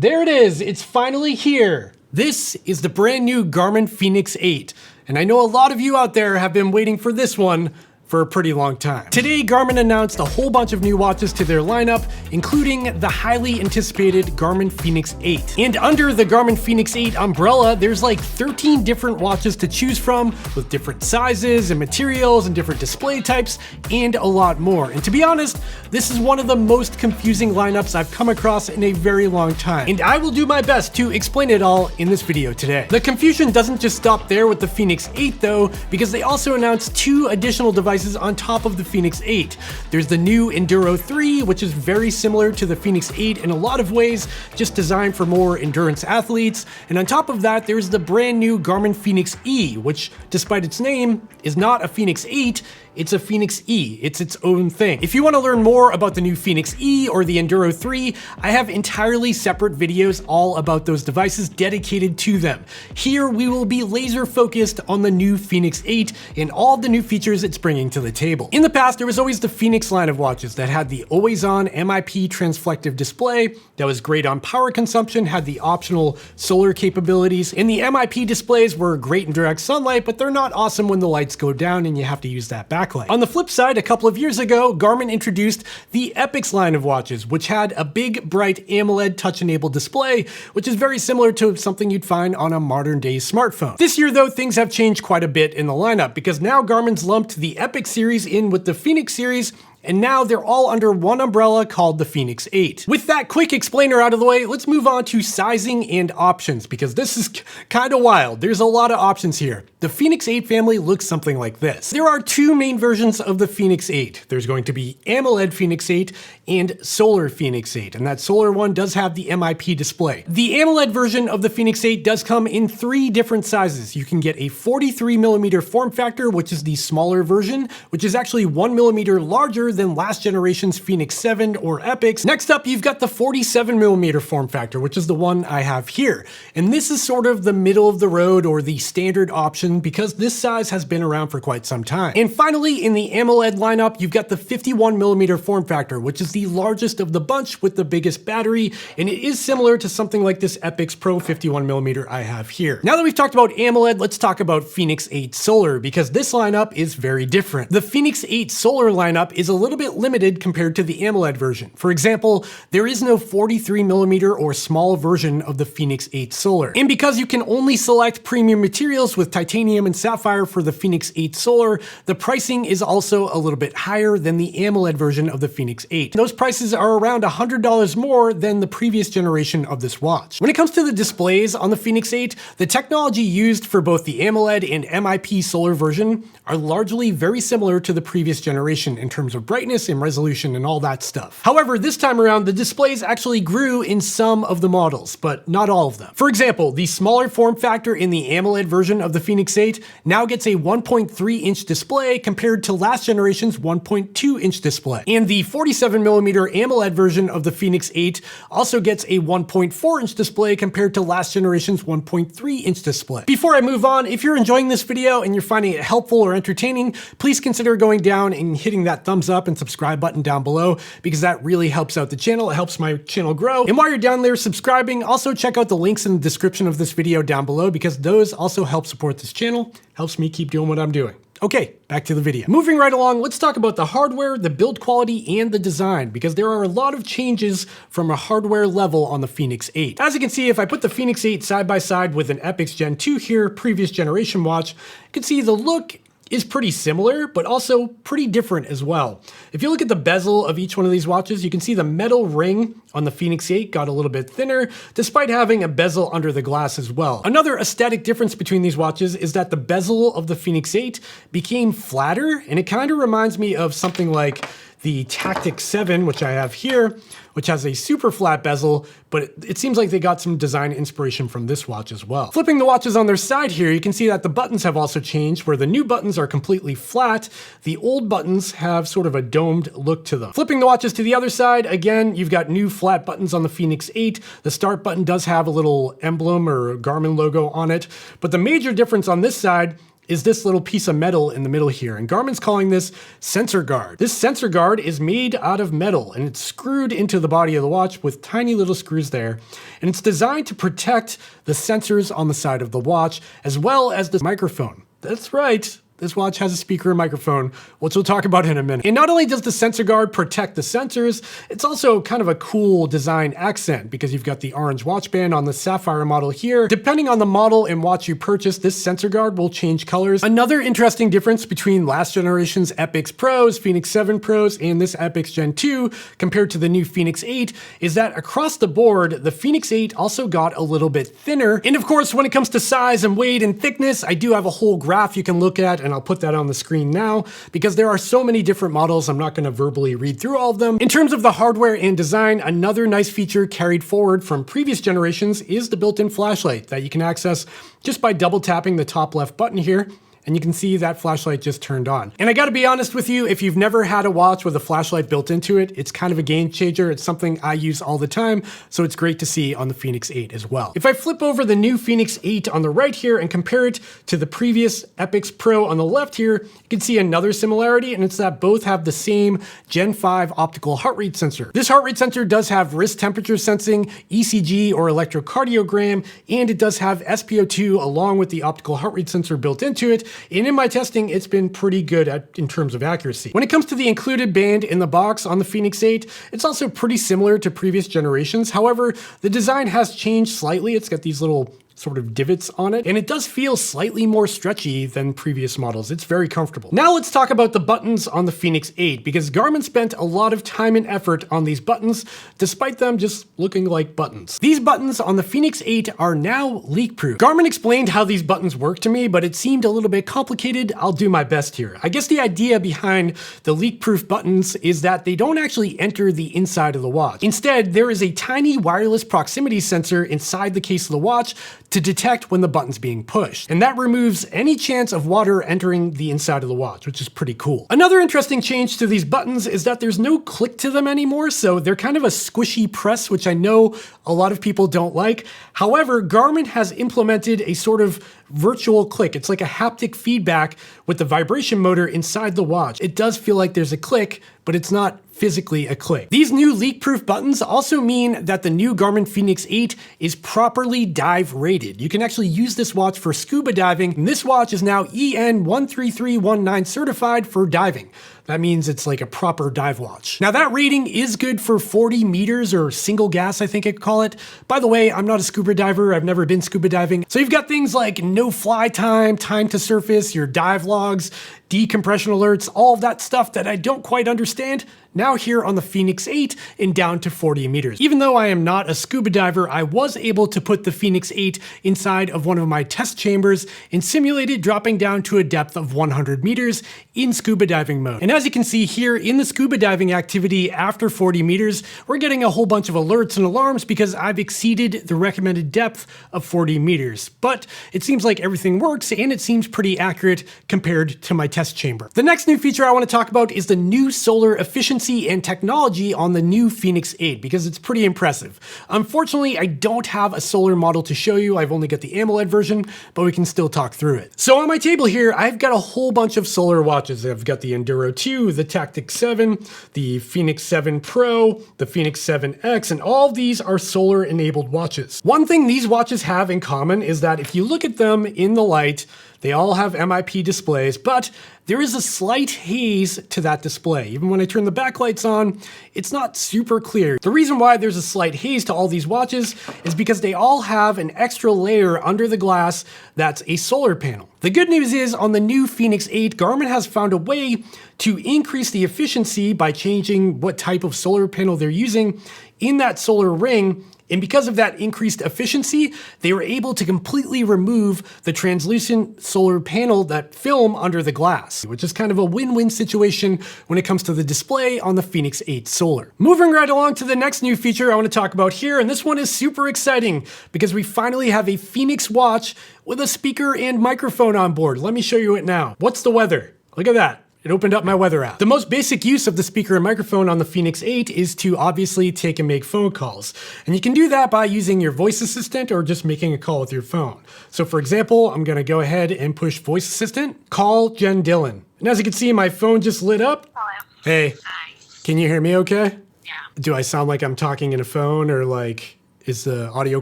There it is, it's finally here. This is the brand new Garmin Fenix 8, and I know a lot of you out there have been waiting for this one for a pretty long time. Today, Garmin announced a whole bunch of new watches to their lineup, including the highly anticipated Garmin Fenix 8. And under the Garmin Fenix 8 umbrella, there's like 13 different watches to choose from, with different sizes and materials and different display types, and a lot more. And to be honest, this is one of the most confusing lineups I've come across in a very long time. And I will do my best to explain it all in this video today. The confusion doesn't just stop there with the Fenix 8 though, because they also announced 2 additional devices on top of the Fenix 8. There's the new Enduro 3, which is very similar to the Fenix 8 in a lot of ways, just designed for more endurance athletes. And on top of that, there's the brand new Garmin Fenix E, which, despite its name, is not a Fenix 8, it's a Fenix E. It's its own thing. If you want to learn more about the new Fenix E or the Enduro 3, I have entirely separate videos all about those devices dedicated to them. Here, we will be laser focused on the new Fenix 8 and all the new features it's bringing to the table. In the past, there was always the Fenix line of watches that had the always-on MIP transflective display that was great on power consumption, had the optional solar capabilities, and the MIP displays were great in direct sunlight, but they're not awesome when the lights go down and you have to use that backlight. On the flip side, a couple of years ago, Garmin introduced the Epix line of watches, which had a big, bright AMOLED touch-enabled display, which is very similar to something you'd find on a modern-day smartphone. This year, though, things have changed quite a bit in the lineup, because now Garmin's lumped the Epix series in with the Fenix series, and now they're all under one umbrella called the Fenix 8. With that quick explainer out of the way, let's move on to sizing and options, because this is kind of wild. There's a lot of options here. The Fenix 8 family looks something like this. There are 2 main versions of the Fenix 8. There's going to be AMOLED Fenix 8 and Solar Fenix 8, and that solar one does have the MIP display. The AMOLED version of the Fenix 8 does come in 3 different sizes. You can get a 43mm form factor, which is the smaller version, which is actually 1mm larger than last generation's Fenix 7 or Epix. Next up, you've got the 47mm form factor, which is the one I have here. And this is sort of the middle of the road or the standard option because this size has been around for quite some time. And finally, in the AMOLED lineup, you've got the 51mm form factor, which is the largest of the bunch with the biggest battery, and it is similar to something like this Epix Pro 51mm I have here. Now that we've talked about AMOLED, let's talk about Fenix 8 Solar, because this lineup is very different. The Fenix 8 Solar lineup is a little bit limited compared to the AMOLED version. For example, there is no 43mm or small version of the Fenix 8 Solar. And because you can only select premium materials with titanium and sapphire for the Fenix 8 Solar, the pricing is also a little bit higher than the AMOLED version of the Fenix 8. Those prices are around $100 more than the previous generation of this watch. When it comes to the displays on the Fenix 8, the technology used for both the AMOLED and MIP Solar version are largely very similar to the previous generation in terms of brightness and resolution and all that stuff. However, this time around, the displays actually grew in some of the models, but not all of them. For example, the smaller form factor in the AMOLED version of the Fenix 8 now gets a 1.3-inch display compared to last generation's 1.2-inch display. And the 47mm AMOLED version of the Fenix 8 also gets a 1.4-inch display compared to last generation's 1.3-inch display. Before I move on, if you're enjoying this video and you're finding it helpful or entertaining, please consider going down and hitting that thumbs up and subscribe button down below, because that really helps out the channel. It helps my channel grow. And while you're down there subscribing, also check out the links in the description of this video down below, because those also help support this channel, helps me keep doing what I'm doing. Okay, back to the video. Moving right along, let's talk about the hardware, the build quality, and the design, because there are a lot of changes from a hardware level on the Fenix 8. As you can see, if I put the Fenix 8 side by side with an Epix Gen 2 here, previous generation watch, you can see the look is pretty similar, but also pretty different as well. If you look at the bezel of each one of these watches, you can see the metal ring on the Fenix 8 got a little bit thinner, despite having a bezel under the glass as well. Another aesthetic difference between these watches is that the bezel of the Fenix 8 became flatter, and it kind of reminds me of something like the Tactic 7, which I have here, which has a super flat bezel, but it seems like they got some design inspiration from this watch as well. Flipping the watches on their side here, you can see that the buttons have also changed, where the new buttons are completely flat. The old buttons have sort of a domed look to them. Flipping the watches to the other side, again, you've got new flat buttons on the Fenix 8. The start button does have a little emblem or Garmin logo on it, but the major difference on this side is this little piece of metal in the middle here, and Garmin's calling this sensor guard. This sensor guard is made out of metal, and it's screwed into the body of the watch with tiny little screws there, and it's designed to protect the sensors on the side of the watch, as well as the microphone. That's right. This watch has a speaker and microphone, which we'll talk about in a minute. And not only does the sensor guard protect the sensors, it's also kind of a cool design accent because you've got the orange watch band on the Sapphire model here. Depending on the model and watch you purchase, this sensor guard will change colors. Another interesting difference between last generation's Epix Pros, Fenix 7 Pros, and this Epix Gen 2 compared to the new Fenix 8 is that across the board, the Fenix 8 also got a little bit thinner. And of course, when it comes to size and weight and thickness, I do have a whole graph you can look at, and I'll put that on the screen now because there are so many different models. I'm not going to verbally read through all of them. In terms of the hardware and design, another nice feature carried forward from previous generations is the built-in flashlight that you can access just by double tapping the top left button here. And you can see that flashlight just turned on. And I gotta be honest with you, if you've never had a watch with a flashlight built into it, it's kind of a game changer. It's something I use all the time, so it's great to see on the Fenix 8 as well. If I flip over the new Fenix 8 on the right here and compare it to the previous Epix Pro on the left here, you can see another similarity, and it's that both have the same Gen 5 optical heart rate sensor. This heart rate sensor does have wrist temperature sensing, ECG or electrocardiogram, and it does have SpO2 along with the optical heart rate sensor built into it. And in my testing, it's been pretty good in terms of accuracy. When it comes to the included band in the box on the Fenix 8, it's also pretty similar to previous generations. However, the design has changed slightly. It's got these little sort of divots on it, and it does feel slightly more stretchy than previous models. It's very comfortable. Now let's talk about the buttons on the Fenix 8, because Garmin spent a lot of time and effort on these buttons, despite them just looking like buttons. These buttons on the Fenix 8 are now leak-proof. Garmin explained how these buttons work to me, but it seemed a little bit complicated. I'll do my best here. I guess the idea behind the leak-proof buttons is that they don't actually enter the inside of the watch. Instead, there is a tiny wireless proximity sensor inside the case of the watch to detect when the button's being pushed. And that removes any chance of water entering the inside of the watch, which is pretty cool. Another interesting change to these buttons is that there's no click to them anymore, so they're kind of a squishy press, which I know a lot of people don't like. However, Garmin has implemented a sort of virtual click. It's like a haptic feedback with the vibration motor inside the watch. It does feel like there's a click, but it's not physically a click. These new leak-proof buttons also mean that the new Garmin Fenix 8 is properly dive rated. You can actually use this watch for scuba diving, and this watch is now EN 13319 certified for diving. That means it's like a proper dive watch. Now that rating is good for 40 meters or single gas, I think I'd call it. By the way, I'm not a scuba diver. I've never been scuba diving. So you've got things like no fly time, time to surface, your dive logs, decompression alerts, all of that stuff that I don't quite understand, now here on the Fenix 8 and down to 40 meters. Even though I am not a scuba diver, I was able to put the Fenix 8 inside of one of my test chambers and simulate it dropping down to a depth of 100 meters in scuba diving mode. And as you can see here in the scuba diving activity after 40 meters, we're getting a whole bunch of alerts and alarms because I've exceeded the recommended depth of 40 meters. But it seems like everything works and it seems pretty accurate compared to my test chamber. The next new feature I want to talk about is the new solar efficiency and technology on the new Fenix 8 because it's pretty impressive. Unfortunately, I don't have a solar model to show you. I've only got the AMOLED version, but we can still talk through it. So on my table here, I've got a whole bunch of solar watches. I've got the Enduro 2, the Tactic 7, the Fenix 7 Pro, the Fenix 7X, and all of these are solar enabled watches. One thing these watches have in common is that if you look at them in the light, they all have MIP displays, but there is a slight haze to that display. Even when I turn the backlights on, it's not super clear. The reason why there's a slight haze to all these watches is because they all have an extra layer under the glass that's a solar panel. The good news is on the new Fenix 8, Garmin has found a way to increase the efficiency by changing what type of solar panel they're using in that solar ring. And because of that increased efficiency, they were able to completely remove the translucent solar panel that film under the glass, which is kind of a win-win situation when it comes to the display on the Fenix 8 Solar. Moving right along to the next new feature I want to talk about here, and this one is super exciting because we finally have a Fenix watch with a speaker and microphone on board. Let me show you it now. What's the weather? Look at that. it opened up my weather app. The most basic use of the speaker and microphone on the Fenix 8 is to obviously take and make phone calls. And you can do that by using your voice assistant or just making a call with your phone. So for example, I'm gonna go ahead and push voice assistant, call Jen Dillon. And as you can see, my phone just lit up. Hello. Hey, Hi. can you hear me okay? Yeah. Do I sound like I'm talking in a phone, or like, is the audio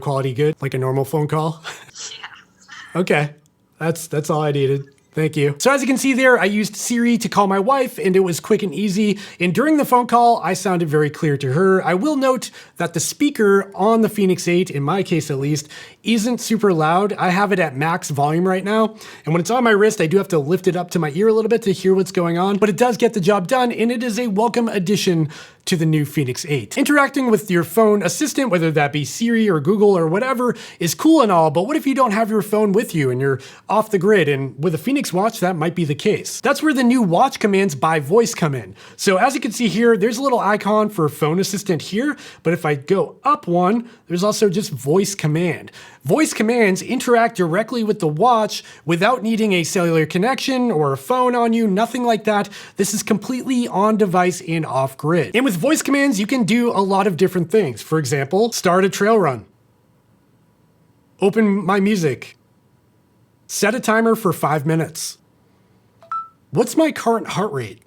quality good? Like a normal phone call? Yeah. Okay, that's all I needed. Thank you. So as you can see there, I used Siri to call my wife, and it was quick and easy. And during the phone call, I sounded very clear to her. I will note that the speaker on the Fenix 8, in my case at least, isn't super loud. I have it at max volume right now. And when it's on my wrist, I do have to lift it up to my ear a little bit to hear what's going on, but it does get the job done, and it is a welcome addition to the new Fenix 8. Interacting with your phone assistant, whether that be Siri or Google or whatever, is cool and all, but what if you don't have your phone with you and you're off the grid? And with a Fenix watch, that might be the case. That's where the new watch commands by voice come in. So as you can see here, there's a little icon for phone assistant here, but if I go up one, there's also just voice command. Voice commands interact directly with the watch without needing a cellular connection or a phone on you, nothing like that. This is completely on device and off grid. And with voice commands, you can do a lot of different things. For example, start a trail run, open my music, set a timer for 5 minutes. What's my current heart rate?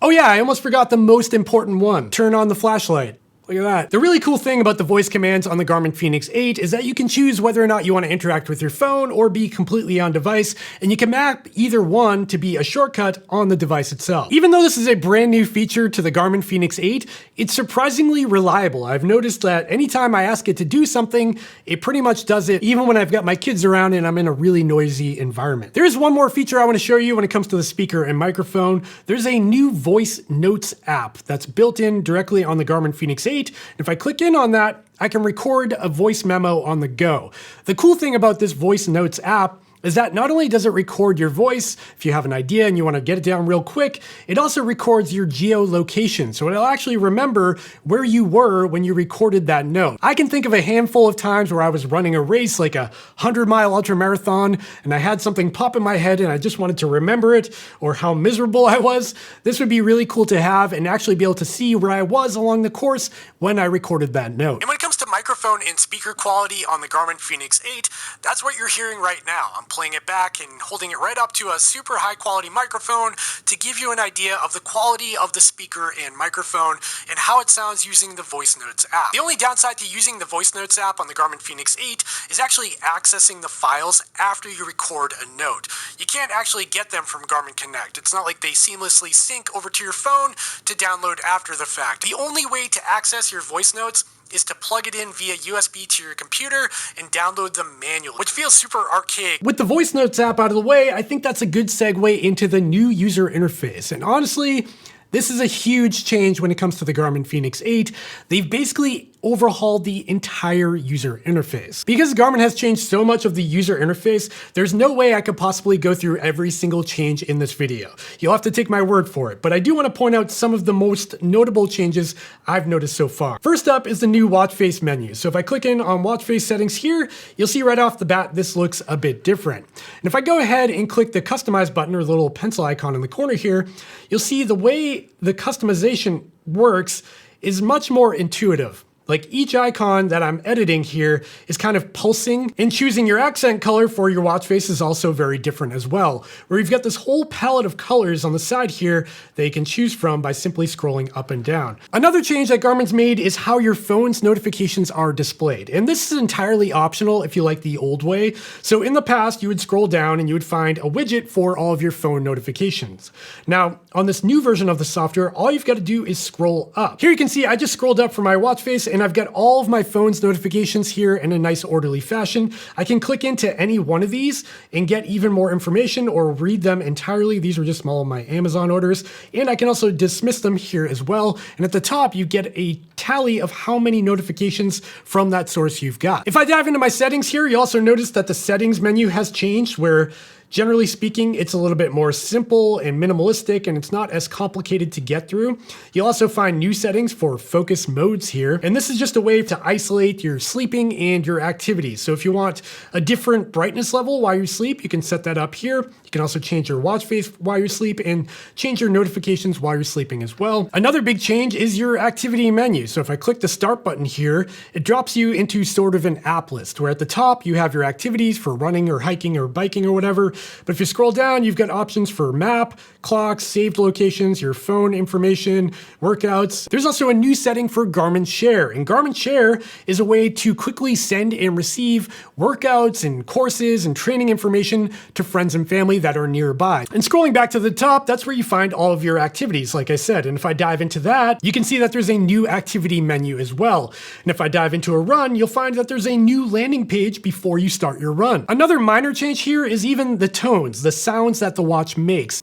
Oh yeah, I almost forgot the most important one. Turn on the flashlight. Look at that. The really cool thing about the voice commands on the Garmin Fenix 8 is that you can choose whether or not you want to interact with your phone or be completely on device, and you can map either one to be a shortcut on the device itself. Even though this is a brand new feature to the Garmin Fenix 8, it's surprisingly reliable. I've noticed that anytime I ask it to do something, it pretty much does it, even when I've got my kids around and I'm in a really noisy environment. There is one more feature I want to show you when it comes to the speaker and microphone. There's a new voice notes app that's built in directly on the Garmin Fenix 8. If I click in on that, I can record a voice memo on the go. The cool thing about this voice notes app is that not only does it record your voice, if you have an idea and you want to get it down real quick, it also records your geolocation. So it'll actually remember where you were when you recorded that note. I can think of a handful of times where I was running a race, like a 100-mile ultra marathon, and I had something pop in my head and I just wanted to remember it, or how miserable I was. This would be really cool to have and actually be able to see where I was along the course when I recorded that note. And when it comes to microphone and speaker quality on the Garmin Fenix 8, that's what you're hearing right now. I'm playing it back and holding it right up to a super high quality microphone to give you an idea of the quality of the speaker and microphone and how it sounds using the Voice Notes app. The only downside to using the Voice Notes app on the Garmin Fenix 8 is actually accessing the files after you record a note. You can't actually get them from Garmin Connect. It's not like they seamlessly sync over to your phone to download after the fact. The only way to access your voice notes is to plug it in via USB to your computer and download them manually, which feels super archaic. With the Voice Notes app out of the way, I think that's a good segue into the new user interface. And honestly, this is a huge change when it comes to the Garmin Fenix 8. They've basically overhauled the entire user interface. Because Garmin has changed so much of the user interface, there's no way I could possibly go through every single change in this video. You'll have to take my word for it, but I do want to point out some of the most notable changes I've noticed so far. First up is the new watch face menu. So if I click in on watch face settings here, you'll see right off the bat this looks a bit different. And if I go ahead and click the customize button, or the little pencil icon in the corner here, you'll see the way the customization works is much more intuitive. Like each icon that I'm editing here is kind of pulsing, and choosing your accent color for your watch face is also very different as well, where you've got this whole palette of colors on the side here that you can choose from by simply scrolling up and down. Another change that Garmin's made is how your phone's notifications are displayed. And this is entirely optional if you like the old way. So in the past, you would scroll down and you would find a widget for all of your phone notifications. Now, on this new version of the software, all you've got to do is scroll up. Here you can see I just scrolled up for my watch face, and I've got all of my phone's notifications here in a nice orderly fashion. I can click into any one of these and get even more information or read them entirely. These are just all of my Amazon orders, and I can also dismiss them here as well. And at the top, you get a tally of how many notifications from that source you've got. If I dive into my settings here, you also notice that the settings menu has changed, where generally speaking, it's a little bit more simple and minimalistic, and it's not as complicated to get through. You'll also find new settings for focus modes here, and this is just a way to isolate your sleeping and your activities. So if you want a different brightness level while you sleep, you can set that up here. You can also change your watch face while you sleep and change your notifications while you're sleeping as well. Another big change is your activity menu. So if I click the start button here, it drops you into sort of an app list where at the top you have your activities for running or hiking or biking or whatever. But if you scroll down, you've got options for map, clocks, saved locations, your phone information, workouts. There's also a new setting for Garmin Share. And Garmin Share is a way to quickly send and receive workouts and courses and training information to friends and family that are nearby. And scrolling back to the top, that's where you find all of your activities, like I said. And if I dive into that, you can see that there's a new activity menu as well. And if I dive into a run, you'll find that there's a new landing page before you start your run. Another minor change here is even the tones, the sounds that the watch makes.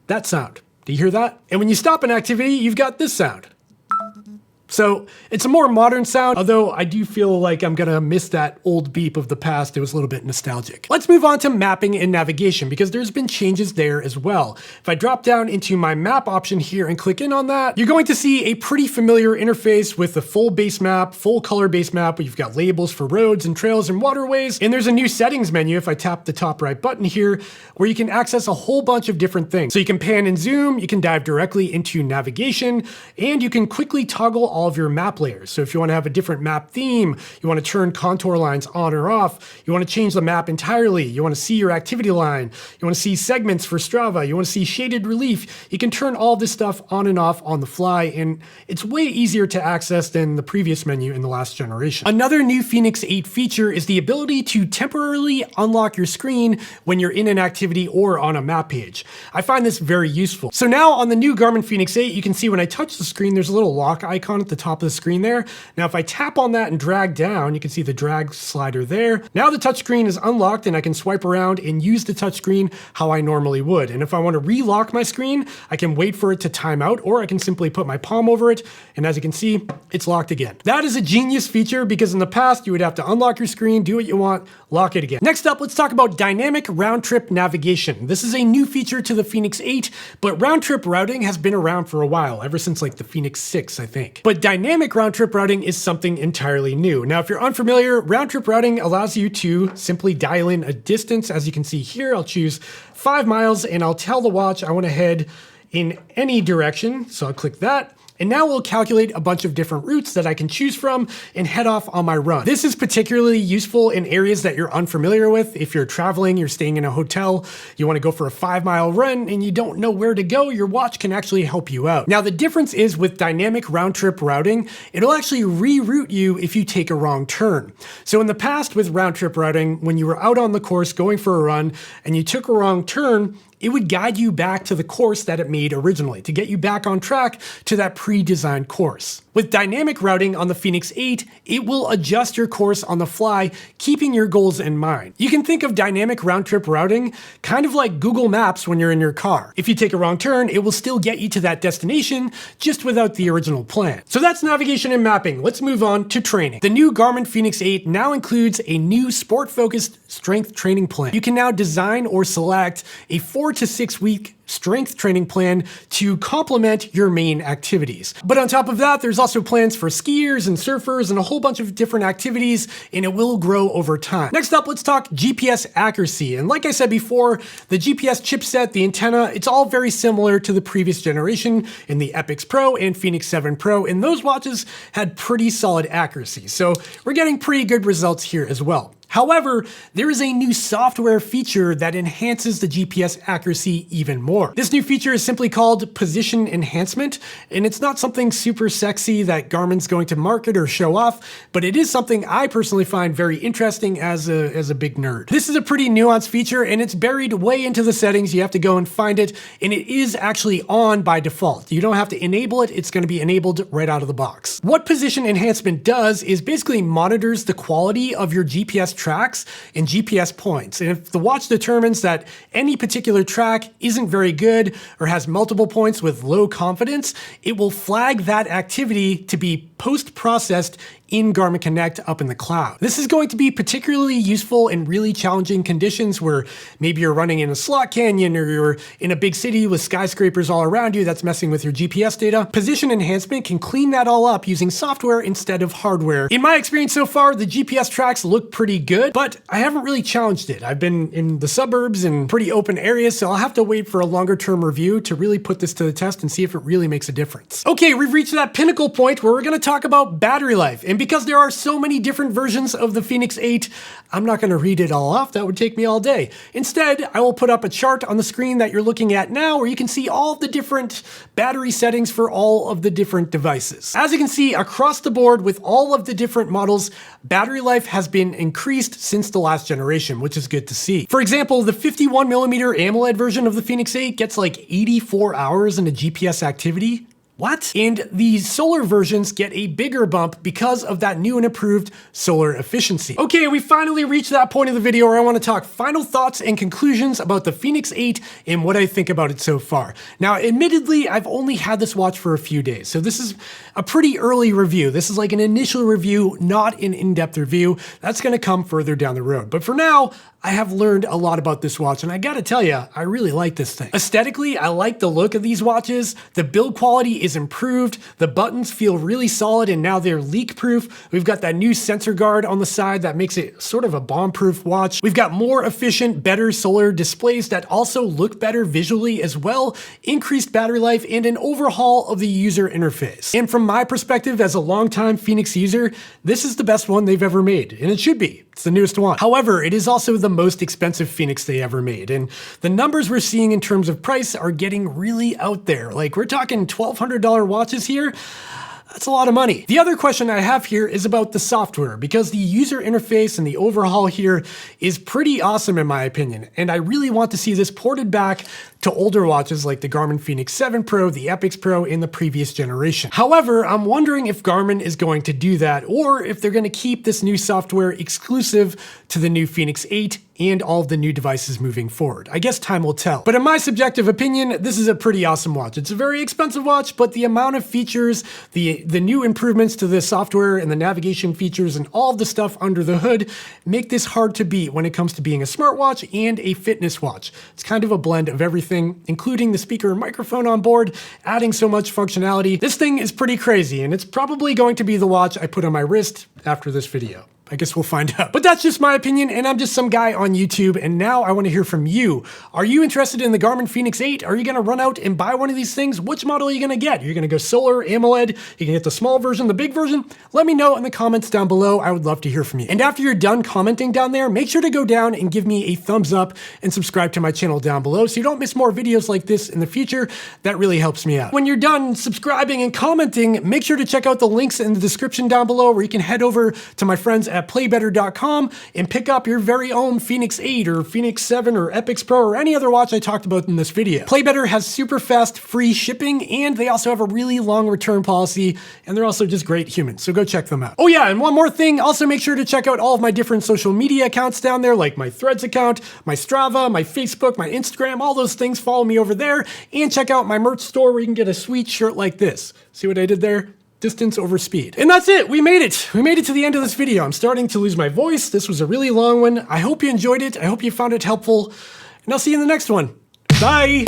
That sound. Do you hear that? And when you stop an activity, you've got this sound. So it's a more modern sound, although I do feel like I'm gonna miss that old beep of the past. It was a little bit nostalgic. Let's move on to mapping and navigation because there's been changes there as well. If I drop down into my map option here and click in on that, you're going to see a pretty familiar interface with the full base map, full color base map, where you've got labels for roads and trails and waterways. And there's a new settings menu if I tap the top right button here, where you can access a whole bunch of different things. So you can pan and zoom, you can dive directly into navigation, and you can quickly toggle all of your map layers. So if you want to have a different map theme, you want to turn contour lines on or off, you want to change the map entirely, you want to see your activity line, you want to see segments for Strava, you want to see shaded relief, you can turn all this stuff on and off on the fly, and it's way easier to access than the previous menu in the last generation. Another new Fenix 8 feature is the ability to temporarily unlock your screen when you're in an activity or on a map page. I find this very useful. So now on the new Garmin Fenix 8, you can see when I touch the screen, there's a little lock icon at the top of the screen there. Now, if I tap on that and drag down, you can see the drag slider there. Now the touchscreen is unlocked and I can swipe around and use the touchscreen how I normally would. And if I want to relock my screen, I can wait for it to time out, or I can simply put my palm over it. And as you can see, it's locked again. That is a genius feature because in the past, you would have to unlock your screen, do what you want, lock it again. Next up, let's talk about dynamic round trip navigation. This is a new feature to the Fenix 8, but round trip routing has been around for a while, ever since like the Fenix 6, I think. But dynamic round trip routing is something entirely new. Now, if you're unfamiliar, round trip routing allows you to simply dial in a distance. As you can see here, I'll choose 5 miles and I'll tell the watch I want to head in any direction. So I'll click that. And now we'll calculate a bunch of different routes that I can choose from and head off on my run. This is particularly useful in areas that you're unfamiliar with. If you're traveling, you're staying in a hotel, you want to go for a 5-mile run and you don't know where to go, your watch can actually help you out. Now, the difference is with dynamic round trip routing, it'll actually reroute you if you take a wrong turn. So in the past with round trip routing, when you were out on the course going for a run and you took a wrong turn, it would guide you back to the course that it made originally to get you back on track to that pre-designed course. With dynamic routing on the Fenix 8, it will adjust your course on the fly, keeping your goals in mind. You can think of dynamic round trip routing kind of like Google Maps when you're in your car. If you take a wrong turn, it will still get you to that destination, just without the original plan. So that's navigation and mapping. Let's move on to training. The new Garmin Fenix 8 now includes a new sport-focused strength training plan. You can now design or select a 4 to 6 week strength training plan to complement your main activities. But on top of that, there's also plans for skiers and surfers and a whole bunch of different activities, and it will grow over time. Next up, let's talk GPS accuracy. And like I said before, the GPS chipset, the antenna, it's all very similar to the previous generation in the Epix Pro and Fenix 7 Pro, and those watches had pretty solid accuracy. So we're getting pretty good results here as well. However, there is a new software feature that enhances the GPS accuracy even more. This new feature is simply called Position Enhancement, and it's not something super sexy that Garmin's going to market or show off, but it is something I personally find very interesting as a big nerd. This is a pretty nuanced feature, and it's buried way into the settings. You have to go and find it, and it is actually on by default. You don't have to enable it. It's going to be enabled right out of the box. What Position Enhancement does is basically monitors the quality of your GPS tracks and GPS points. And if the watch determines that any particular track isn't very good or has multiple points with low confidence, it will flag that activity to be post-processed in Garmin Connect up in the cloud. This is going to be particularly useful in really challenging conditions where maybe you're running in a slot canyon or you're in a big city with skyscrapers all around you that's messing with your GPS data. Position enhancement can clean that all up using software instead of hardware. In my experience so far, the GPS tracks look pretty good, but I haven't really challenged it. I've been in the suburbs and pretty open areas, so I'll have to wait for a longer term review to really put this to the test and see if it really makes a difference. Okay, we've reached that pinnacle point where we're gonna talk about battery life. And because there are so many different versions of the Fenix 8, I'm not gonna read it all off. That would take me all day. Instead, I will put up a chart on the screen that you're looking at now where you can see all of the different battery settings for all of the different devices. As you can see, across the board with all of the different models, battery life has been increased since the last generation, which is good to see. For example, the 51mm AMOLED version of the Fenix 8 gets like 84 hours in a GPS activity. What? And the solar versions get a bigger bump because of that new and improved solar efficiency. Okay, we finally reached that point of the video where I want to talk final thoughts and conclusions about the Fenix 8 and what I think about it so far. Now, admittedly, I've only had this watch for a few days, so this is a pretty early review. This is like an initial review, not an in-depth review. That's going to come further down the road. But for now, I have learned a lot about this watch, and I gotta tell you, I really like this thing. Aesthetically, I like the look of these watches. The build quality is improved. The buttons feel really solid, and now they're leak-proof. We've got that new sensor guard on the side that makes it sort of a bomb-proof watch. We've got more efficient, better solar displays that also look better visually as well, increased battery life, and an overhaul of the user interface. And from my perspective as a longtime Fenix user, this is the best one they've ever made, and it should be. It's the newest one. However, it is also the most expensive Fenix they ever made, and the numbers we're seeing in terms of price are getting really out there. Like, we're talking $1,200 watches here. That's a lot of money. The other question I have here is about the software, because the user interface and the overhaul here is pretty awesome in my opinion, and I really want to see this ported back to older watches like the Garmin Fenix 7 Pro, the Epix Pro in the previous generation. However, I'm wondering if Garmin is going to do that, or if they're going to keep this new software exclusive to the new Fenix 8 and all of the new devices moving forward. I guess time will tell. But in my subjective opinion, this is a pretty awesome watch. It's a very expensive watch, but the amount of features, the new improvements to the software and the navigation features and all of the stuff under the hood make this hard to beat when it comes to being a smartwatch and a fitness watch. It's kind of a blend of everything, including the speaker and microphone on board, adding so much functionality. This thing is pretty crazy, and it's probably going to be the watch I put on my wrist after this video. I guess we'll find out. But that's just my opinion, and I'm just some guy on YouTube, and now I want to hear from you. Are you interested in the Garmin Fenix 8? Are you going to run out and buy one of these things? Which model are you going to get? You're going to go solar, AMOLED? You can get the small version, the big version? Let me know in the comments down below. I would love to hear from you. And after you're done commenting down there, make sure to go down and give me a thumbs up and subscribe to my channel down below so you don't miss more videos like this in the future. That really helps me out. When you're done subscribing and commenting, make sure to check out the links in the description down below where you can head over to my friends at playbetter.com and pick up your very own Fenix 8 or Fenix 7 or Epix Pro or any other watch I talked about in this video. Playbetter has super fast free shipping, and they also have a really long return policy, and they're also just great humans, so go check them out. Oh yeah, and one more thing, also make sure to check out all of my different social media accounts down there, like my Threads account, my Strava, my Facebook, my Instagram, all those things. Follow me over there, and check out my merch store where you can get a sweet shirt like this. See what I did there? Distance over speed. And that's it. We made it. We made it to the end of this video. I'm starting to lose my voice. This was a really long one. I hope you enjoyed it. I hope you found it helpful. And I'll see you in the next one. Bye.